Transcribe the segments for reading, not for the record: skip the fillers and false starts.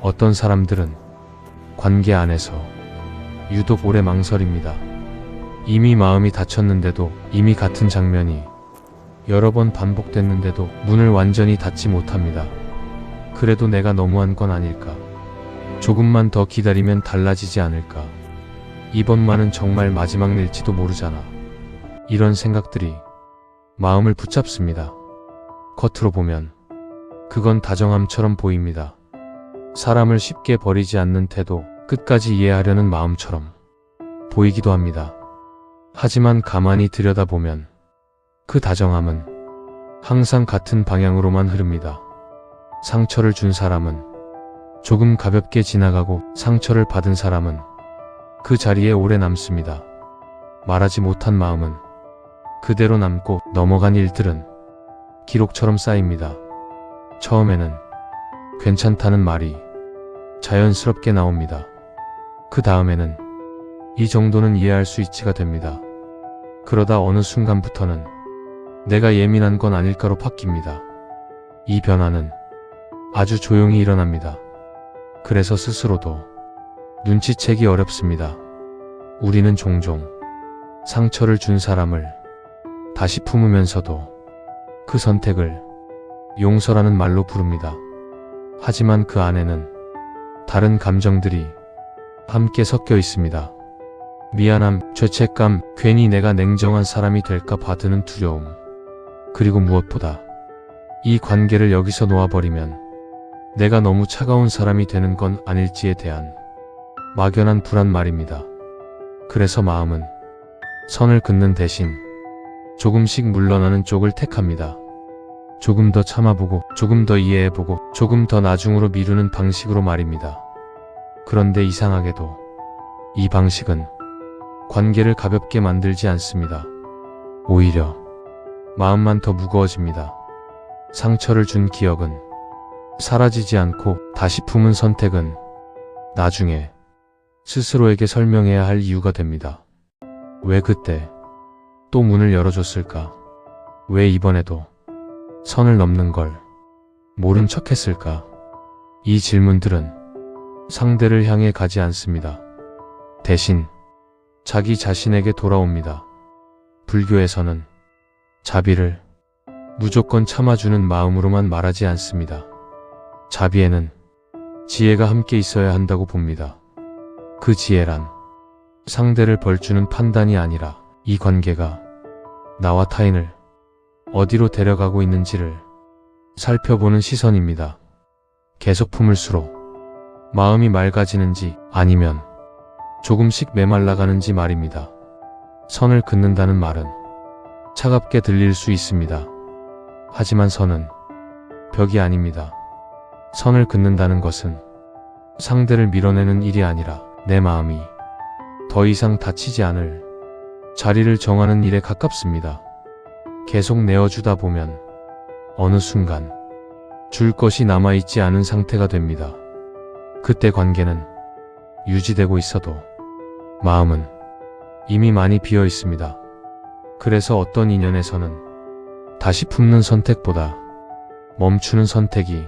어떤 사람들은 관계 안에서 유독 오래 망설입니다. 이미 마음이 닫혔는데도, 이미 같은 장면이 여러 번 반복됐는데도 문을 완전히 닫지 못합니다. 그래도 내가 너무한 건 아닐까? 조금만 더 기다리면 달라지지 않을까? 이번만은 정말 마지막 일지도 모르잖아. 이런 생각들이 마음을 붙잡습니다. 겉으로 보면 그건 다정함처럼 보입니다. 사람을 쉽게 버리지 않는 태도, 끝까지 이해하려는 마음처럼 보이기도 합니다. 하지만 가만히 들여다보면 그 다정함은 항상 같은 방향으로만 흐릅니다. 상처를 준 사람은 조금 가볍게 지나가고, 상처를 받은 사람은 그 자리에 오래 남습니다. 말하지 못한 마음은 그대로 남고, 넘어간 일들은 기록처럼 쌓입니다. 처음에는 괜찮다는 말이 자연스럽게 나옵니다. 그 다음에는 이 정도는 이해할 수 있지가 됩니다. 그러다 어느 순간부터는 내가 예민한 건 아닐까로 바뀝니다. 이 변화는 아주 조용히 일어납니다. 그래서 스스로도 눈치채기 어렵습니다. 우리는 종종 상처를 준 사람을 다시 품으면서도 그 선택을 용서라는 말로 부릅니다. 하지만 그 안에는 다른 감정들이 함께 섞여 있습니다. 미안함, 죄책감, 괜히 내가 냉정한 사람이 될까 봐 드는 두려움. 그리고 무엇보다 이 관계를 여기서 놓아버리면 내가 너무 차가운 사람이 되는 건 아닐지에 대한 막연한 불안 말입니다. 그래서 마음은 선을 긋는 대신 조금씩 물러나는 쪽을 택합니다. 조금 더 참아보고, 조금 더 이해해보고, 조금 더 나중으로 미루는 방식으로 말입니다. 그런데 이상하게도 이 방식은 관계를 가볍게 만들지 않습니다. 오히려 마음만 더 무거워집니다. 상처를 준 기억은 사라지지 않고, 다시 품은 선택은 나중에 스스로에게 설명해야 할 이유가 됩니다. 왜 그때 또 문을 열어줬을까? 왜 이번에도 선을 넘는 걸 모른 척 했을까? 이 질문들은 상대를 향해 가지 않습니다. 대신 자기 자신에게 돌아옵니다. 불교에서는 자비를 무조건 참아주는 마음으로만 말하지 않습니다. 자비에는 지혜가 함께 있어야 한다고 봅니다. 그 지혜란 상대를 벌주는 판단이 아니라 이 관계가 나와 타인을 어디로 데려가고 있는지를 살펴보는 시선입니다. 계속 품을수록 마음이 맑아지는지, 아니면 조금씩 메말라가는지 말입니다. 선을 긋는다는 말은 차갑게 들릴 수 있습니다. 하지만 선은 벽이 아닙니다. 선을 긋는다는 것은 상대를 밀어내는 일이 아니라 내 마음이 더 이상 다치지 않을 자리를 정하는 일에 가깝습니다. 계속 내어주다 보면 어느 순간 줄 것이 남아있지 않은 상태가 됩니다. 그때 관계는 유지되고 있어도 마음은 이미 많이 비어 있습니다. 그래서 어떤 인연에서는 다시 품는 선택보다 멈추는 선택이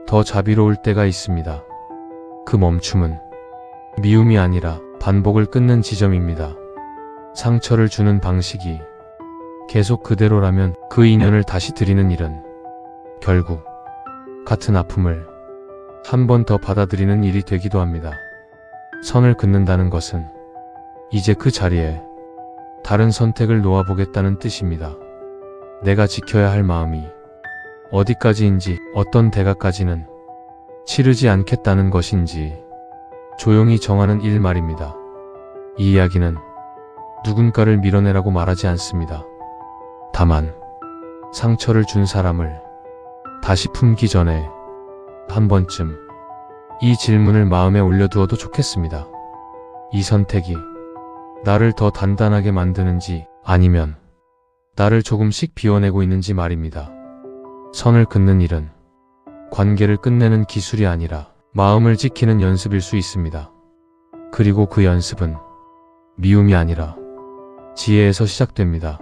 더 자비로울 때가 있습니다. 그 멈춤은 미움이 아니라 반복을 끊는 지점입니다. 상처를 주는 방식이 계속 그대로라면 그 인연을 다시 드리는 일은 결국 같은 아픔을 한 번 더 받아들이는 일이 되기도 합니다. 선을 긋는다는 것은 이제 그 자리에 다른 선택을 놓아보겠다는 뜻입니다. 내가 지켜야 할 마음이 어디까지인지, 어떤 대가까지는 치르지 않겠다는 것인지 조용히 정하는 일 말입니다. 이 이야기는 누군가를 밀어내라고 말하지 않습니다. 다만 상처를 준 사람을 다시 품기 전에 한 번쯤 이 질문을 마음에 올려두어도 좋겠습니다. 이 선택이 나를 더 단단하게 만드는지, 아니면 나를 조금씩 비워내고 있는지 말입니다. 선을 긋는 일은 관계를 끝내는 기술이 아니라 마음을 지키는 연습일 수 있습니다. 그리고 그 연습은 미움이 아니라 지혜에서 시작됩니다.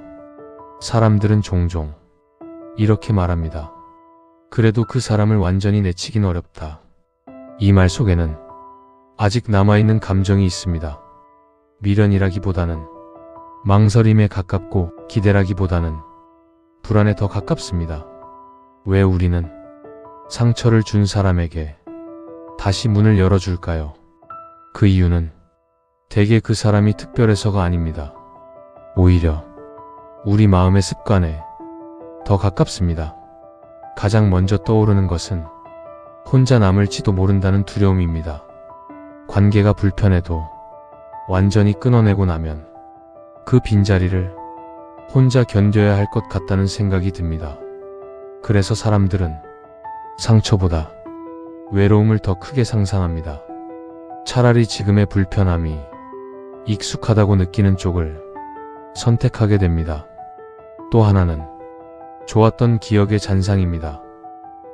사람들은 종종 이렇게 말합니다. 그래도 그 사람을 완전히 내치긴 어렵다. 이 말 속에는 아직 남아있는 감정이 있습니다. 미련이라기보다는 망설임에 가깝고 기대라기보다는 불안에 더 가깝습니다. 왜 우리는 상처를 준 사람에게 다시 문을 열어줄까요? 그 이유는 대개 그 사람이 특별해서가 아닙니다. 오히려 우리 마음의 습관에 더 가깝습니다. 가장 먼저 떠오르는 것은 혼자 남을지도 모른다는 두려움입니다. 관계가 불편해도 완전히 끊어내고 나면 그 빈자리를 혼자 견뎌야 할 것 같다는 생각이 듭니다. 그래서 사람들은 상처보다 외로움을 더 크게 상상합니다. 차라리 지금의 불편함이 익숙하다고 느끼는 쪽을 선택하게 됩니다. 또 하나는 좋았던 기억의 잔상입니다.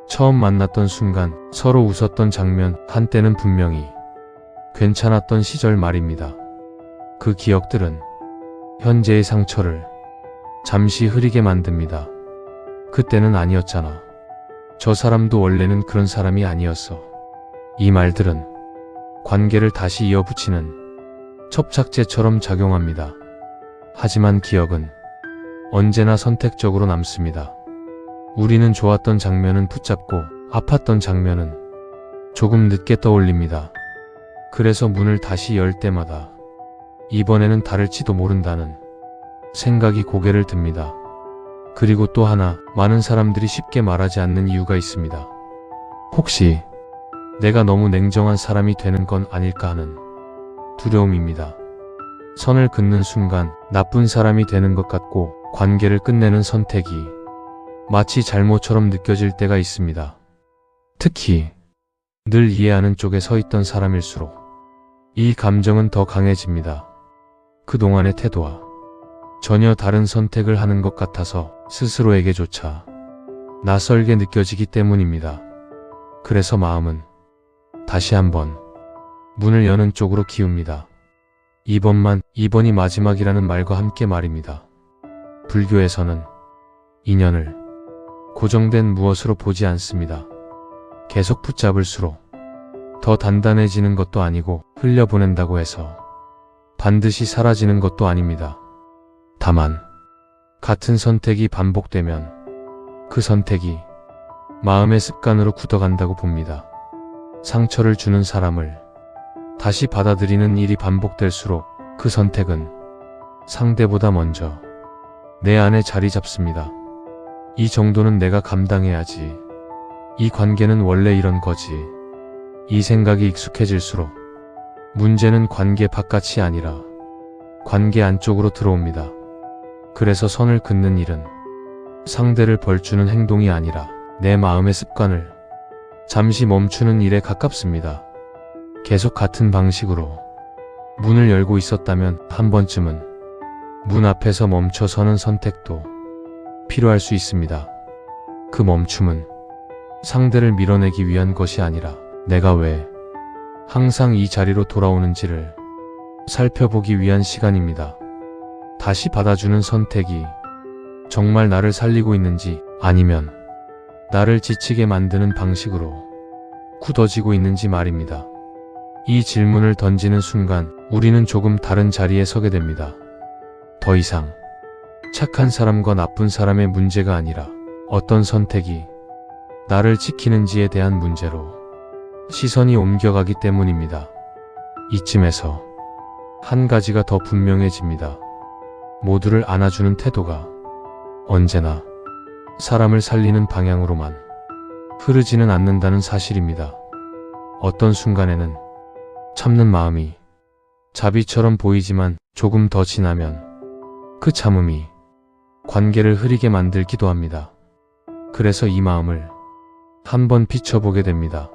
처음 만났던 순간 서로 웃었던 장면, 한때는 분명히 괜찮았던 시절 말입니다. 그 기억들은 현재의 상처를 잠시 흐리게 만듭니다. 그때는 아니었잖아. 저 사람도 원래는 그런 사람이 아니었어. 이 말들은 관계를 다시 이어붙이는 첩착제처럼 작용합니다. 하지만 기억은 언제나 선택적으로 남습니다. 우리는 좋았던 장면은 붙잡고 아팠던 장면은 조금 늦게 떠올립니다. 그래서 문을 다시 열 때마다 이번에는 다를지도 모른다는 생각이 고개를 듭니다. 그리고 또 하나, 많은 사람들이 쉽게 말하지 않는 이유가 있습니다. 혹시 내가 너무 냉정한 사람이 되는 건 아닐까 하는 두려움입니다. 선을 긋는 순간 나쁜 사람이 되는 것 같고 관계를 끝내는 선택이 마치 잘못처럼 느껴질 때가 있습니다. 특히 늘 이해하는 쪽에 서 있던 사람일수록 이 감정은 더 강해집니다. 그동안의 태도와 전혀 다른 선택을 하는 것 같아서 스스로에게조차 낯설게 느껴지기 때문입니다. 그래서 마음은 다시 한번 문을 여는 쪽으로 기웁니다. 이번이 마지막이라는 말과 함께 말입니다. 불교에서는 인연을 고정된 무엇으로 보지 않습니다. 계속 붙잡을수록 더 단단해지는 것도 아니고 흘려보낸다고 해서 반드시 사라지는 것도 아닙니다. 다만 같은 선택이 반복되면 그 선택이 마음의 습관으로 굳어간다고 봅니다. 상처를 주는 사람을 다시 받아들이는 일이 반복될수록 그 선택은 상대보다 먼저 내 안에 자리 잡습니다. 이 정도는 내가 감당해야지. 이 관계는 원래 이런 거지. 이 생각이 익숙해질수록 문제는 관계 바깥이 아니라 관계 안쪽으로 들어옵니다. 그래서 선을 긋는 일은 상대를 벌주는 행동이 아니라 내 마음의 습관을 잠시 멈추는 일에 가깝습니다. 계속 같은 방식으로 문을 열고 있었다면 한 번쯤은 문 앞에서 멈춰서는 선택도 필요할 수 있습니다. 그 멈춤은 상대를 밀어내기 위한 것이 아니라 내가 왜 항상 이 자리로 돌아오는지를 살펴보기 위한 시간입니다. 다시 받아주는 선택이 정말 나를 살리고 있는지 아니면 나를 지치게 만드는 방식으로 굳어지고 있는지 말입니다. 이 질문을 던지는 순간 우리는 조금 다른 자리에 서게 됩니다. 더 이상 착한 사람과 나쁜 사람의 문제가 아니라 어떤 선택이 나를 지키는지에 대한 문제로 시선이 옮겨가기 때문입니다. 이쯤에서 한 가지가 더 분명해집니다. 모두를 안아주는 태도가 언제나 사람을 살리는 방향으로만 흐르지는 않는다는 사실입니다. 어떤 순간에는 참는 마음이 자비처럼 보이지만 조금 더 지나면 그 참음이 관계를 흐리게 만들기도 합니다. 그래서 이 마음을 한번 비춰보게 됩니다.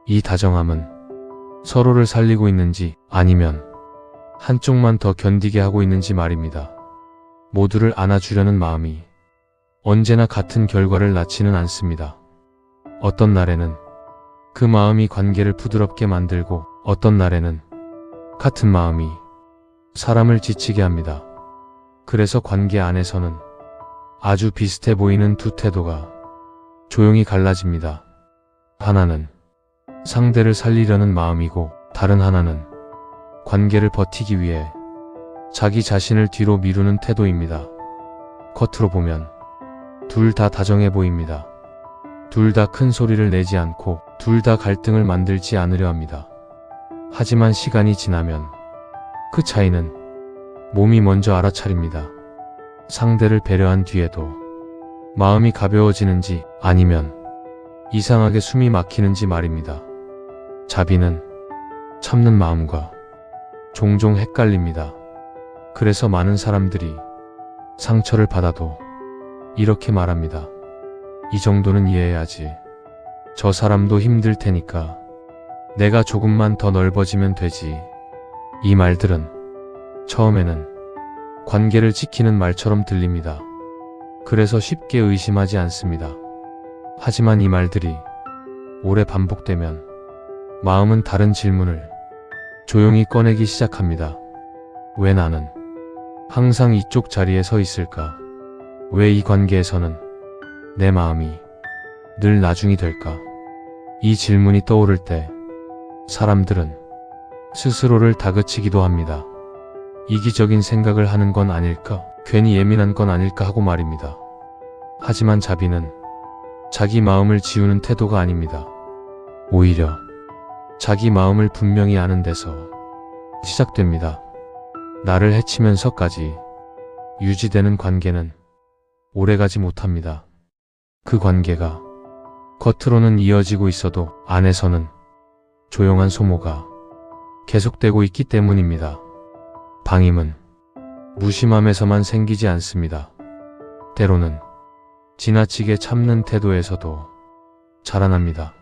이 다정함은 서로를 살리고 있는지 아니면 한쪽만 더 견디게 하고 있는지 말입니다. 모두를 안아주려는 마음이 언제나 같은 결과를 낳지는 않습니다. 어떤 날에는 그 마음이 관계를 부드럽게 만들고 어떤 날에는 같은 마음이 사람을 지치게 합니다. 그래서 관계 안에서는 아주 비슷해 보이는 두 태도가 조용히 갈라집니다. 하나는 상대를 살리려는 마음이고, 다른 하나는 관계를 버티기 위해 자기 자신을 뒤로 미루는 태도입니다. 겉으로 보면 둘 다 다정해 보입니다. 둘 다 큰 소리를 내지 않고 둘 다 갈등을 만들지 않으려 합니다. 하지만 시간이 지나면 그 차이는 몸이 먼저 알아차립니다. 상대를 배려한 뒤에도 마음이 가벼워지는지 아니면 이상하게 숨이 막히는지 말입니다. 자비는 참는 마음과 종종 헷갈립니다. 그래서 많은 사람들이 상처를 받아도 이렇게 말합니다. 이 정도는 이해해야지. 저 사람도 힘들 테니까 내가 조금만 더 넓어지면 되지. 이 말들은 처음에는 관계를 지키는 말처럼 들립니다. 그래서 쉽게 의심하지 않습니다. 하지만 이 말들이 오래 반복되면 마음은 다른 질문을 조용히 꺼내기 시작합니다. 왜 나는 항상 이쪽 자리에 서 있을까? 왜 이 관계에서는 내 마음이 늘 나중이 될까? 이 질문이 떠오를 때 사람들은 스스로를 다그치기도 합니다. 이기적인 생각을 하는 건 아닐까? 괜히 예민한 건 아닐까 하고 말입니다. 하지만 자비는 자기 마음을 지우는 태도가 아닙니다. 오히려 자기 마음을 분명히 아는 데서 시작됩니다. 나를 해치면서까지 유지되는 관계는 오래가지 못합니다. 그 관계가 겉으로는 이어지고 있어도 안에서는 조용한 소모가 계속되고 있기 때문입니다. 방임은 무심함에서만 생기지 않습니다. 때로는 지나치게 참는 태도에서도 자라납니다.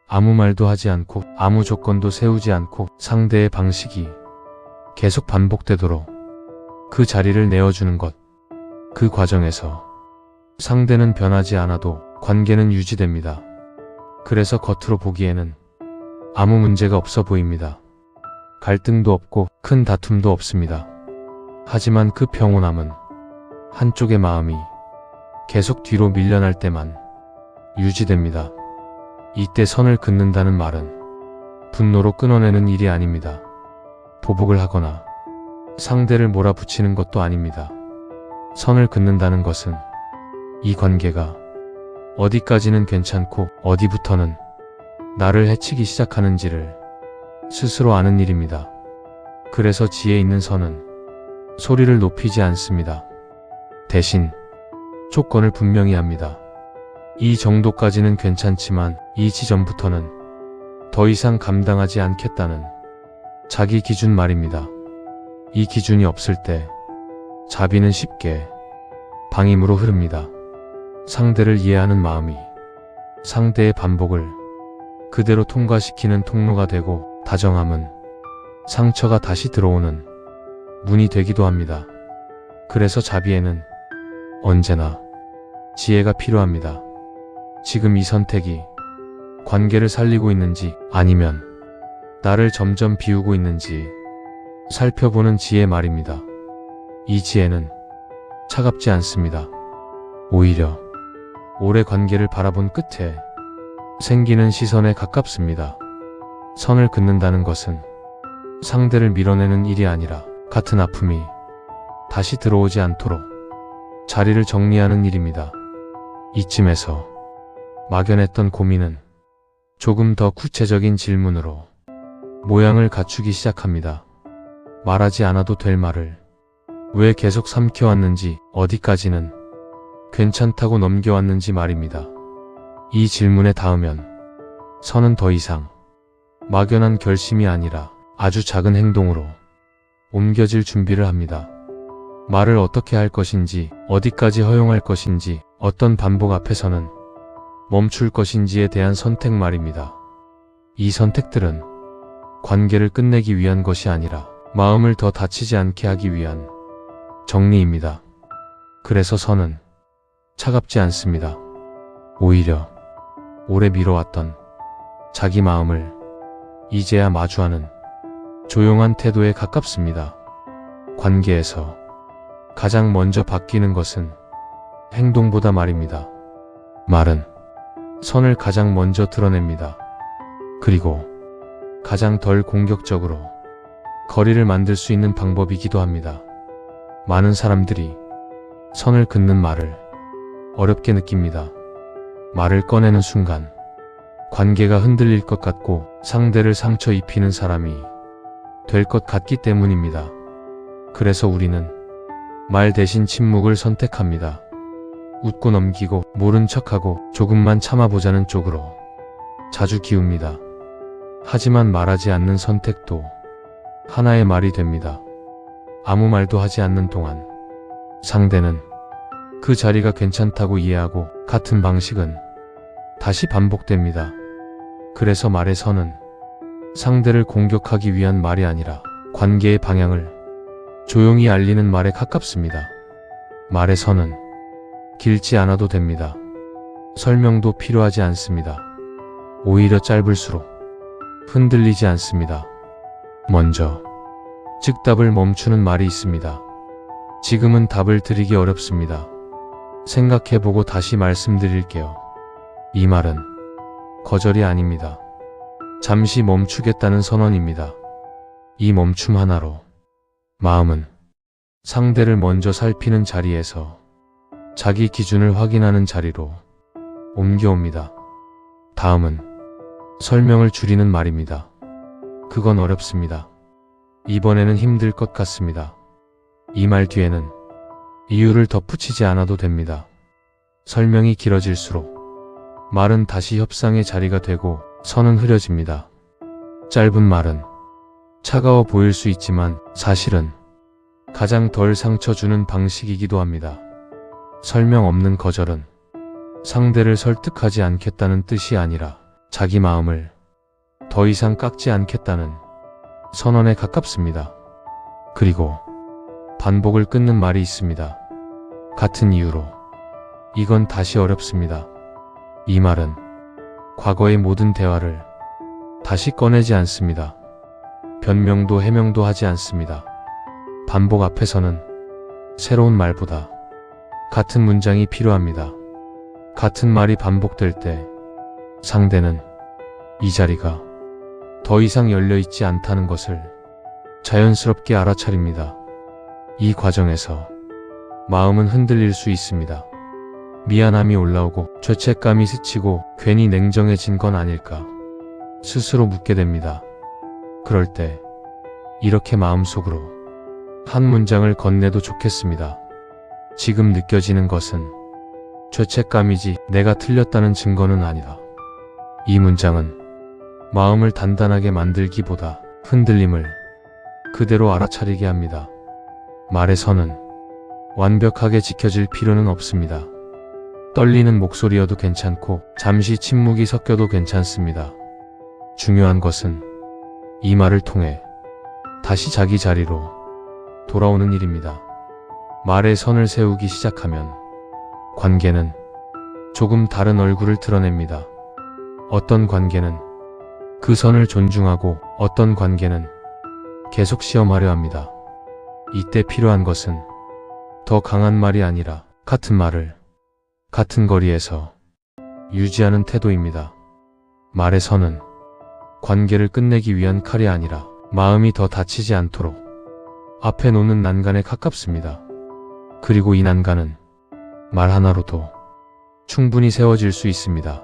아무 말도 하지 않고 아무 조건도 세우지 않고 상대의 방식이 계속 반복되도록 그 자리를 내어주는 것. 그 과정에서 상대는 변하지 않아도 관계는 유지됩니다. 그래서 겉으로 보기에는 아무 문제가 없어 보입니다. 갈등도 없고 큰 다툼도 없습니다. 하지만 그 평온함은 한쪽의 마음이 계속 뒤로 밀려날 때만 유지됩니다. 이때 선을 긋는다는 말은 분노로 끊어내는 일이 아닙니다. 보복을 하거나 상대를 몰아붙이는 것도 아닙니다. 선을 긋는다는 것은 이 관계가 어디까지는 괜찮고 어디부터는 나를 해치기 시작하는지를 스스로 아는 일입니다. 그래서 지혜 있는 선은 소리를 높이지 않습니다. 대신 조건을 분명히 합니다. 이 정도까지는 괜찮지만 이 지점부터는 더 이상 감당하지 않겠다는 자기 기준 말입니다. 이 기준이 없을 때 자비는 쉽게 방임으로 흐릅니다. 상대를 이해하는 마음이 상대의 반복을 그대로 통과시키는 통로가 되고 다정함은 상처가 다시 들어오는 문이 되기도 합니다. 그래서 자비에는 언제나 지혜가 필요합니다. 지금 이 선택이 관계를 살리고 있는지 아니면 나를 점점 비우고 있는지 살펴보는 지혜 말입니다. 이 지혜는 차갑지 않습니다. 오히려 오래 관계를 바라본 끝에 생기는 시선에 가깝습니다. 선을 긋는다는 것은 상대를 밀어내는 일이 아니라 같은 아픔이 다시 들어오지 않도록 자리를 정리하는 일입니다. 이쯤에서 막연했던 고민은 조금 더 구체적인 질문으로 모양을 갖추기 시작합니다. 말하지 않아도 될 말을 왜 계속 삼켜왔는지, 어디까지는 괜찮다고 넘겨왔는지 말입니다. 이 질문에 닿으면 선은 더 이상 막연한 결심이 아니라 아주 작은 행동으로 옮겨질 준비를 합니다. 말을 어떻게 할 것인지, 어디까지 허용할 것인지, 어떤 반복 앞에서는 멈출 것인지에 대한 선택 말입니다. 이 선택들은 관계를 끝내기 위한 것이 아니라 마음을 더 다치지 않게 하기 위한 정리입니다. 그래서 선은 차갑지 않습니다. 오히려 오래 미뤄왔던 자기 마음을 이제야 마주하는 조용한 태도에 가깝습니다. 관계에서 가장 먼저 바뀌는 것은 행동보다 말입니다. 말은 선을 가장 먼저 드러냅니다. 그리고 가장 덜 공격적으로 거리를 만들 수 있는 방법이기도 합니다. 많은 사람들이 선을 긋는 말을 어렵게 느낍니다. 말을 꺼내는 순간 관계가 흔들릴 것 같고 상대를 상처 입히는 사람이 될 것 같기 때문입니다. 그래서 우리는 말 대신 침묵을 선택합니다. 웃고 넘기고 모른 척하고 조금만 참아보자는 쪽으로 자주 기웁니다. 하지만 말하지 않는 선택도 하나의 말이 됩니다. 아무 말도 하지 않는 동안 상대는 그 자리가 괜찮다고 이해하고 같은 방식은 다시 반복됩니다. 그래서 말의 선은 상대를 공격하기 위한 말이 아니라 관계의 방향을 조용히 알리는 말에 가깝습니다. 말의 선은 길지 않아도 됩니다. 설명도 필요하지 않습니다. 오히려 짧을수록 흔들리지 않습니다. 먼저 즉답을 멈추는 말이 있습니다. 지금은 답을 드리기 어렵습니다. 생각해보고 다시 말씀드릴게요. 이 말은 거절이 아닙니다. 잠시 멈추겠다는 선언입니다. 이 멈춤 하나로 마음은 상대를 먼저 살피는 자리에서 자기 기준을 확인하는 자리로 옮겨옵니다. 다음은 설명을 줄이는 말입니다. 그건 어렵습니다. 이번에는 힘들 것 같습니다. 이 말 뒤에는 이유를 덧붙이지 않아도 됩니다. 설명이 길어질수록 말은 다시 협상의 자리가 되고 선은 흐려집니다. 짧은 말은 차가워 보일 수 있지만 사실은 가장 덜 상처 주는 방식이기도 합니다. 설명 없는 거절은 상대를 설득하지 않겠다는 뜻이 아니라 자기 마음을 더 이상 깎지 않겠다는 선언에 가깝습니다. 그리고 반복을 끊는 말이 있습니다. 같은 이유로 이건 다시 어렵습니다. 이 말은 과거의 모든 대화를 다시 꺼내지 않습니다. 변명도 해명도 하지 않습니다. 반복 앞에서는 새로운 말보다 같은 문장이 필요합니다. 같은 말이 반복될 때 상대는 이 자리가 더 이상 열려있지 않다는 것을 자연스럽게 알아차립니다. 이 과정에서 마음은 흔들릴 수 있습니다. 미안함이 올라오고 죄책감이 스치고 괜히 냉정해진 건 아닐까 스스로 묻게 됩니다. 그럴 때 이렇게 마음속으로 한 문장을 건네도 좋겠습니다. 지금 느껴지는 것은 죄책감이지 내가 틀렸다는 증거는 아니다. 이 문장은 마음을 단단하게 만들기보다 흔들림을 그대로 알아차리게 합니다. 말의 선은 완벽하게 지켜질 필요는 없습니다. 떨리는 목소리여도 괜찮고 잠시 침묵이 섞여도 괜찮습니다. 중요한 것은 이 말을 통해 다시 자기 자리로 돌아오는 일입니다. 말의 선을 세우기 시작하면 관계는 조금 다른 얼굴을 드러냅니다. 어떤 관계는 그 선을 존중하고 어떤 관계는 계속 시험하려 합니다. 이때 필요한 것은 더 강한 말이 아니라 같은 말을 같은 거리에서 유지하는 태도입니다. 말의 선은 관계를 끝내기 위한 칼이 아니라 마음이 더 다치지 않도록 앞에 놓는 난간에 가깝습니다. 그리고 이 난간은 말 하나로도 충분히 세워질 수 있습니다.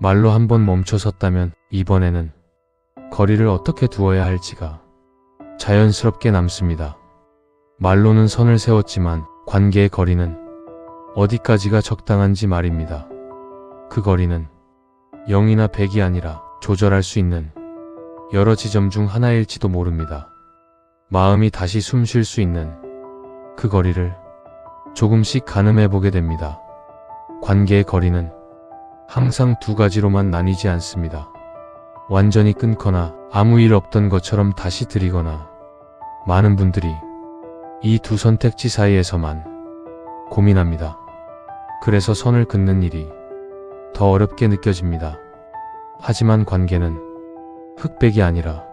말로 한번 멈춰섰다면 이번에는 거리를 어떻게 두어야 할지가 자연스럽게 남습니다. 말로는 선을 세웠지만 관계의 거리는 어디까지가 적당한지 말입니다. 그 거리는 0이나 100이 아니라 조절할 수 있는 여러 지점 중 하나일지도 모릅니다. 마음이 다시 숨 쉴 수 있는 그 거리를 조금씩 가늠해 보게 됩니다. 관계의 거리는 항상 두 가지로만 나뉘지 않습니다. 완전히 끊거나 아무 일 없던 것처럼 다시 들이거나. 많은 분들이 이 두 선택지 사이에서만 고민합니다. 그래서 선을 긋는 일이 더 어렵게 느껴집니다. 하지만 관계는 흑백이 아니라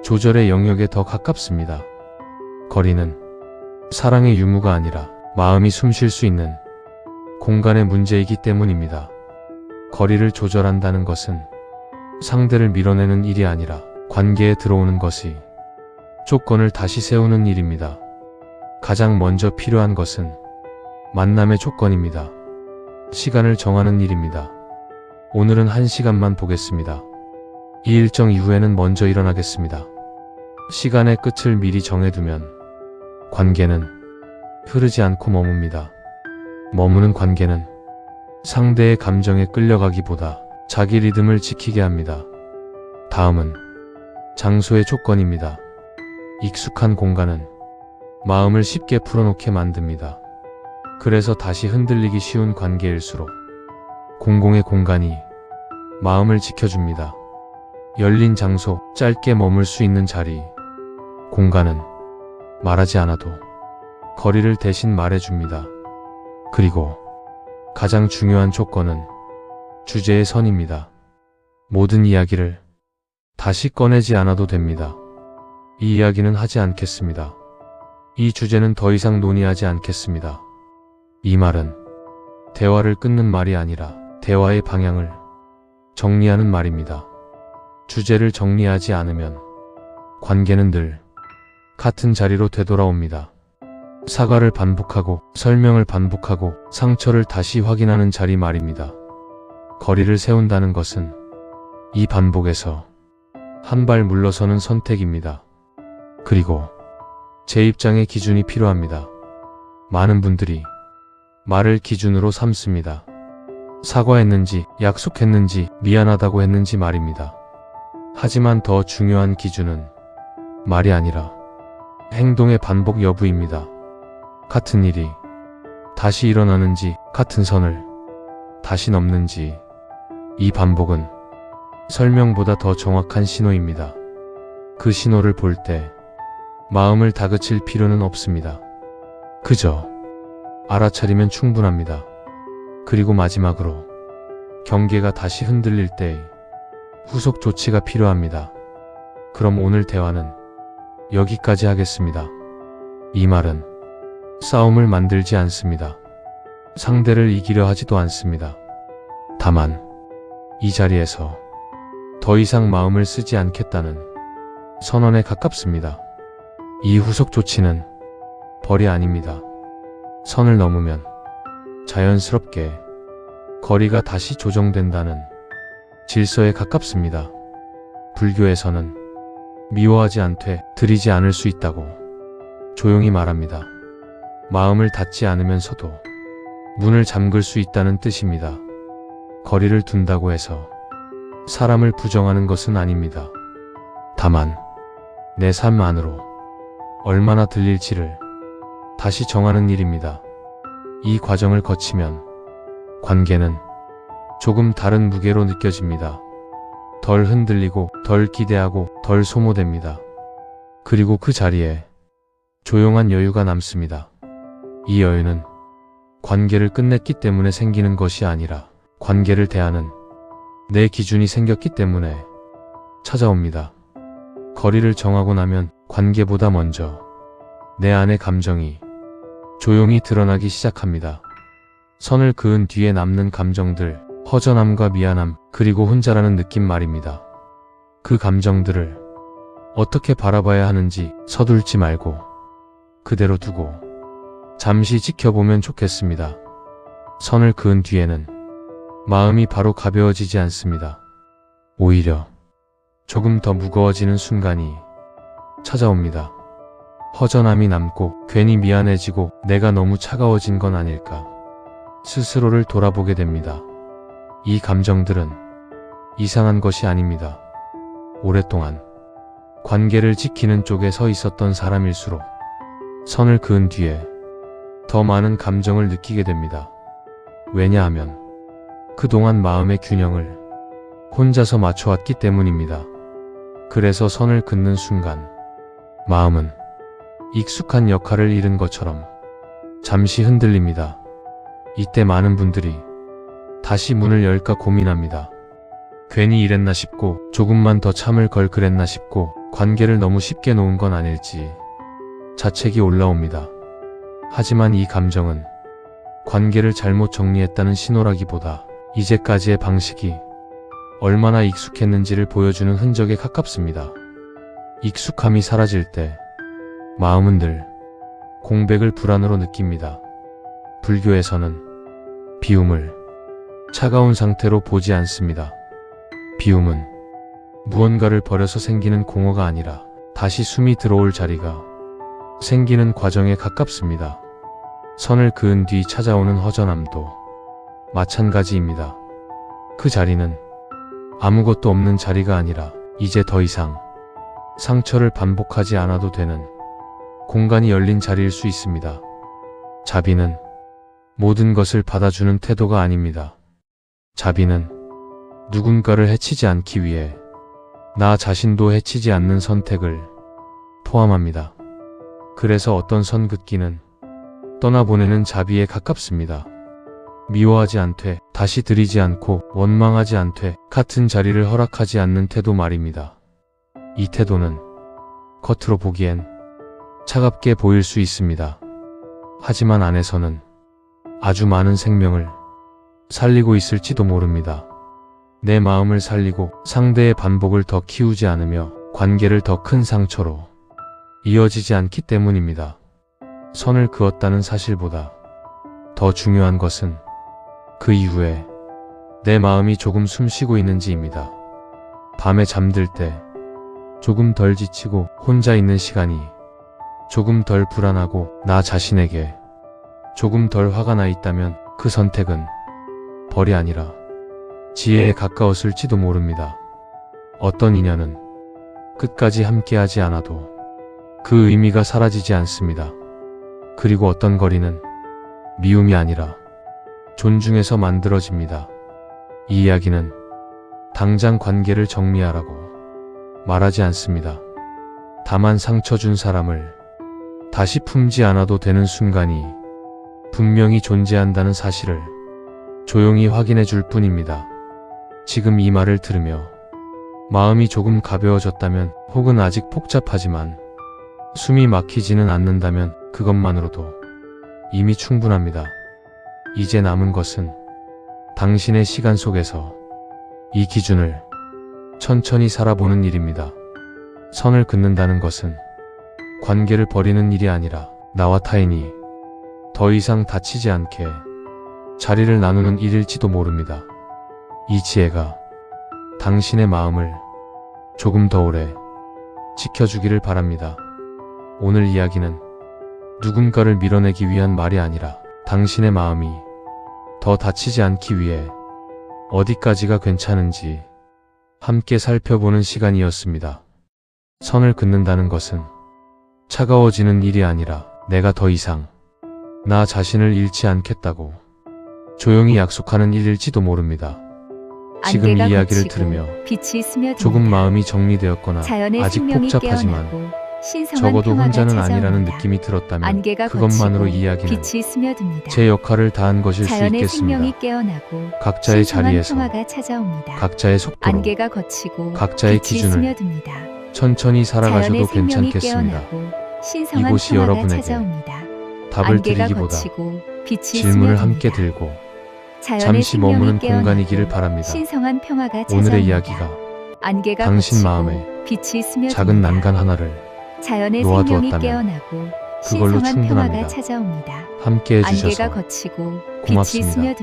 조절의 영역에 더 가깝습니다. 거리는 사랑의 유무가 아니라 마음이 숨 쉴 수 있는 공간의 문제이기 때문입니다. 거리를 조절한다는 것은 상대를 밀어내는 일이 아니라 관계에 들어오는 것이 조건을 다시 세우는 일입니다. 가장 먼저 필요한 것은 만남의 조건입니다. 시간을 정하는 일입니다. 오늘은 1시간만 보겠습니다. 이 일정 이후에는 먼저 일어나겠습니다. 시간의 끝을 미리 정해두면 관계는 흐르지 않고 머뭅니다. 머무는 관계는 상대의 감정에 끌려가기보다 자기 리듬을 지키게 합니다. 다음은 장소의 조건입니다. 익숙한 공간은 마음을 쉽게 풀어놓게 만듭니다. 그래서 다시 흔들리기 쉬운 관계일수록 공공의 공간이 마음을 지켜줍니다. 열린 장소, 짧게 머물 수 있는 자리, 공간은 말하지 않아도 거리를 대신 말해줍니다. 그리고 가장 중요한 조건은 주제의 선입니다. 모든 이야기를 다시 꺼내지 않아도 됩니다. 이 이야기는 하지 않겠습니다. 이 주제는 더 이상 논의하지 않겠습니다. 이 말은 대화를 끊는 말이 아니라 대화의 방향을 정리하는 말입니다. 주제를 정리하지 않으면 관계는 늘 같은 자리로 되돌아옵니다. 사과를 반복하고 설명을 반복하고 상처를 다시 확인하는 자리 말입니다. 거리를 세운다는 것은 이 반복에서 한 발 물러서는 선택입니다. 그리고 제 입장의 기준이 필요합니다. 많은 분들이 말을 기준으로 삼습니다. 사과했는지, 약속했는지, 미안하다고 했는지 말입니다. 하지만 더 중요한 기준은 말이 아니라 행동의 반복 여부입니다. 같은 일이 다시 일어나는지, 같은 선을 다시 넘는지, 이 반복은 설명보다 더 정확한 신호입니다. 그 신호를 볼 때 마음을 다그칠 필요는 없습니다. 그저 알아차리면 충분합니다. 그리고 마지막으로 경계가 다시 흔들릴 때의 후속 조치가 필요합니다. 그럼 오늘 대화는 여기까지 하겠습니다. 이 말은 싸움을 만들지 않습니다. 상대를 이기려 하지도 않습니다. 다만 이 자리에서 더 이상 마음을 쓰지 않겠다는 선언에 가깝습니다. 이 후속 조치는 벌이 아닙니다. 선을 넘으면 자연스럽게 거리가 다시 조정된다는 질서에 가깝습니다. 불교에서는 미워하지 않되 들이지 않을 수 있다고 조용히 말합니다. 마음을 닫지 않으면서도 문을 잠글 수 있다는 뜻입니다. 거리를 둔다고 해서 사람을 부정하는 것은 아닙니다. 다만 내 삶 안으로 얼마나 들릴지를 다시 정하는 일입니다. 이 과정을 거치면 관계는 조금 다른 무게로 느껴집니다. 덜 흔들리고 덜 기대하고 덜 소모됩니다. 그리고 그 자리에 조용한 여유가 남습니다. 이 여유는 관계를 끝냈기 때문에 생기는 것이 아니라 관계를 대하는 내 기준이 생겼기 때문에 찾아옵니다. 거리를 정하고 나면 관계보다 먼저 내 안의 감정이 조용히 드러나기 시작합니다. 선을 그은 뒤에 남는 감정들, 허전함과 미안함, 그리고 혼자라는 느낌 말입니다. 그 감정들을 어떻게 바라봐야 하는지 서둘지 말고 그대로 두고 잠시 지켜보면 좋겠습니다. 선을 그은 뒤에는 마음이 바로 가벼워지지 않습니다. 오히려 조금 더 무거워지는 순간이 찾아옵니다. 허전함이 남고 괜히 미안해지고 내가 너무 차가워진 건 아닐까 스스로를 돌아보게 됩니다. 이 감정들은 이상한 것이 아닙니다. 오랫동안 관계를 지키는 쪽에 서 있었던 사람일수록 선을 그은 뒤에 더 많은 감정을 느끼게 됩니다. 왜냐하면 그동안 마음의 균형을 혼자서 맞춰왔기 때문입니다. 그래서 선을 긋는 순간 마음은 익숙한 역할을 잃은 것처럼 잠시 흔들립니다. 이때 많은 분들이 다시 문을 열까 고민합니다. 괜히 이랬나 싶고 조금만 더 참을 걸 그랬나 싶고 관계를 너무 쉽게 놓은 건 아닐지 자책이 올라옵니다. 하지만 이 감정은 관계를 잘못 정리했다는 신호라기보다 이제까지의 방식이 얼마나 익숙했는지를 보여주는 흔적에 가깝습니다. 익숙함이 사라질 때 마음은 늘 공백을 불안으로 느낍니다. 불교에서는 비움을 차가운 상태로 보지 않습니다. 비움은 무언가를 버려서 생기는 공허가 아니라 다시 숨이 들어올 자리가 생기는 과정에 가깝습니다. 선을 그은 뒤 찾아오는 허전함도 마찬가지입니다. 그 자리는 아무것도 없는 자리가 아니라 이제 더 이상 상처를 반복하지 않아도 되는 공간이 열린 자리일 수 있습니다. 자비는 모든 것을 받아주는 태도가 아닙니다. 자비는 누군가를 해치지 않기 위해 나 자신도 해치지 않는 선택을 포함합니다. 그래서 어떤 선 긋기는 떠나보내는 자비에 가깝습니다. 미워하지 않되, 다시 들이지 않고, 원망하지 않되, 같은 자리를 허락하지 않는 태도 말입니다. 이 태도는 겉으로 보기엔 차갑게 보일 수 있습니다. 하지만 안에서는 아주 많은 생명을 살리고 있을지도 모릅니다. 내 마음을 살리고 상대의 반복을 더 키우지 않으며 관계를 더 큰 상처로 이어지지 않기 때문입니다. 선을 그었다는 사실보다 더 중요한 것은 그 이후에 내 마음이 조금 숨쉬고 있는지입니다. 밤에 잠들 때 조금 덜 지치고 혼자 있는 시간이 조금 덜 불안하고 나 자신에게 조금 덜 화가 나 있다면 그 선택은 벌이 아니라 지혜에 가까웠을지도 모릅니다. 어떤 인연은 끝까지 함께하지 않아도 그 의미가 사라지지 않습니다. 그리고 어떤 거리는 미움이 아니라 존중에서 만들어집니다. 이 이야기는 당장 관계를 정리하라고 말하지 않습니다. 다만 상처 준 사람을 다시 품지 않아도 되는 순간이 분명히 존재한다는 사실을 조용히 확인해 줄 뿐입니다. 지금 이 말을 들으며 마음이 조금 가벼워졌다면, 혹은 아직 복잡하지만 숨이 막히지는 않는다면 그것만으로도 이미 충분합니다. 이제 남은 것은 당신의 시간 속에서 이 기준을 천천히 살아보는 일입니다. 선을 긋는다는 것은 관계를 버리는 일이 아니라 나와 타인이 더 이상 다치지 않게 자리를 나누는 일일지도 모릅니다. 이 지혜가 당신의 마음을 조금 더 오래 지켜주기를 바랍니다. 오늘 이야기는 누군가를 밀어내기 위한 말이 아니라 당신의 마음이 더 다치지 않기 위해 어디까지가 괜찮은지 함께 살펴보는 시간이었습니다. 선을 긋는다는 것은 차가워지는 일이 아니라 내가 더 이상 나 자신을 잃지 않겠다고 조용히 약속하는 일일지도 모릅니다. 지금 이 이야기를 들으며 조금 마음이 정리되었거나 아직 복잡하지만 적어도 혼자는 아니라는 느낌이 들었다면 그것만으로 이 이야기는 제 역할을 다한 것일 수 있겠습니다. 각자의 자리에서 각자의 속도로 각자의 기준을 천천히 살아가셔도 괜찮겠습니다. 이곳이 여러분에게 답을 드리기보다 질문을 함께 들고 잠시 머무는 공간이기를 바랍니다. 오늘의 이야기가 당신 마음에 작은 난간 하나를 놓아두었다면 그걸로 충분합니다. 함께 해주셔서 고맙습니다.